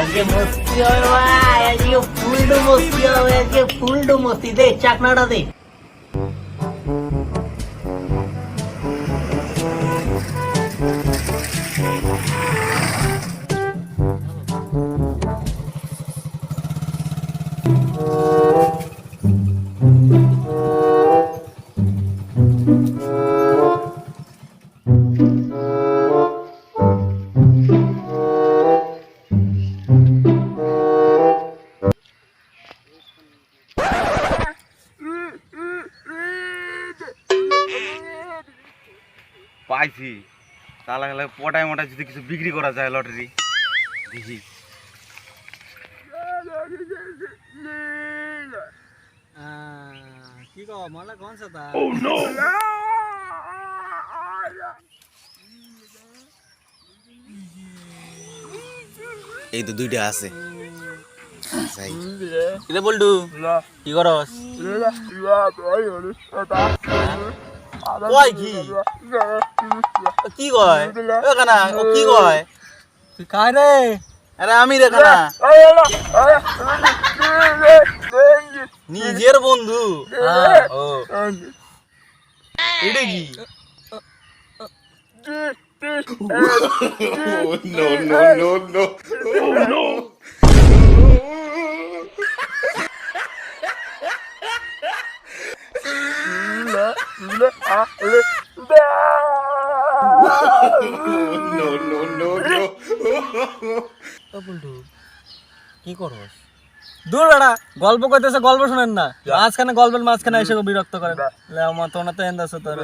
আজকে মস্তি হবে ভাই, আজকে ফুলডু মস্তি হবে, আজকে ফুলডু মস্তি। দে চাকনাটা দে। পাইছি তাহলে পটায় মটায় যদি কিছু বিক্রি করা যায় লটারি দেখি। কি কও মালা কোন সা তা? এই তো দুইটা আছে। কিরে বলডু কি করস? কয় কি কি কয় ও কানা ও কি কয় তুই কাই রে? আরে আমি রে কানা নিজের বন্ধু। ও এটা কি? No, no, no, no. Oh, no. No, no, no, no. বলডু কি করস? দূর বেড়া গল্প কইতেছে, গল্প শুনেন না, মাঝখানে গল্পের মাঝখানে এসে বিরক্ত করেন। আমার তো না তো এন্ড আছে তোর।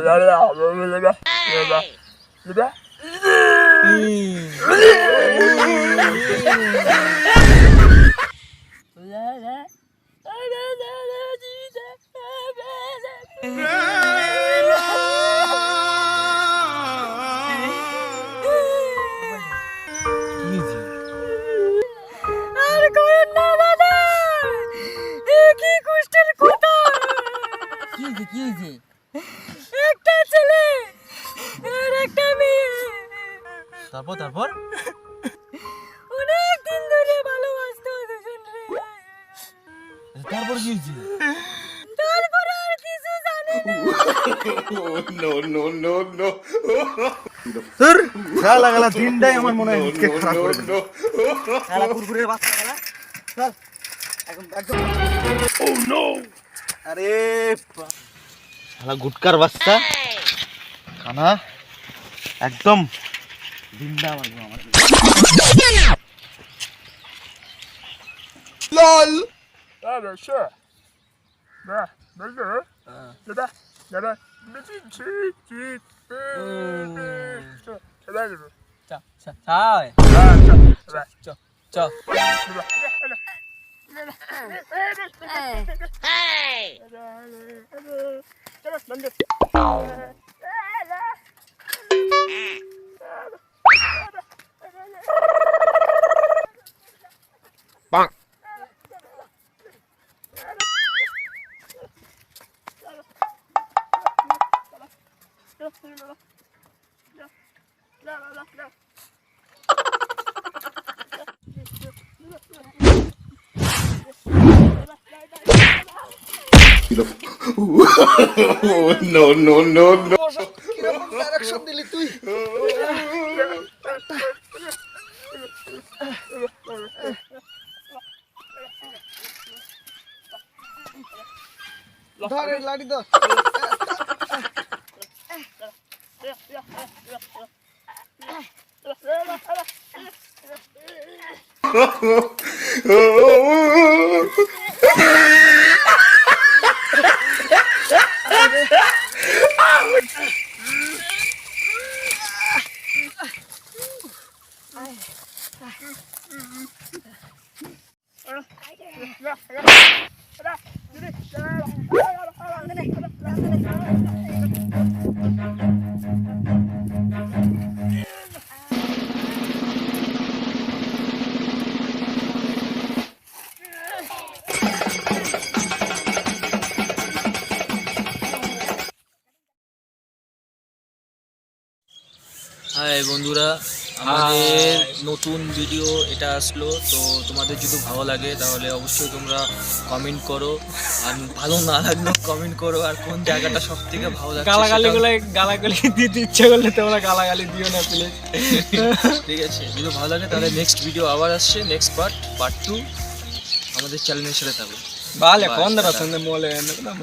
একটা ছেলে আর একটা মেয়ে, তারপর তারপর অনেক দিন ধরে ভালোবাসতো দুজন রে। তারপর কি হয়েছে? তারপরে আর কিছু জানি না। No, no, no, no. তোর শালা গলা দিনটাই আমার মনে হয় আজকে খারাপ করে দিল। No. শালা কুরকুরের বাচ্চা গলা চল এখন একদম। Oh, no. আরে শালা গুটকার বাচ্চা কানা একদম দিনটা আমার LOL. No, no, no, no. কিরকম ডাইরেকশন দিলি তুই? ধরে লাড়ি দাও। হাই বন্ধুরা, আমাদের নতুন ভিডিও এটা আসলো, তো তোমাদের যদি ভালো লাগে তাহলে অবশ্যই তোমরা কমেন্ট করো, আর ভালো না লাগলেও কমেন্ট করো, আর কোন জায়গাটা সব থেকে ভালো লাগছে গালাগালি দিতে ইচ্ছে করলে তোমরা গালাগালি দিও না প্লিজ। ঠিক আছে, যদি ভালো লাগে তাহলে নেক্সট ভিডিও আবার আসছে, নেক্সট পার্ট 2 আমাদের চ্যানেলের সাথে থাকো। Vale, quando era sendo mole, não,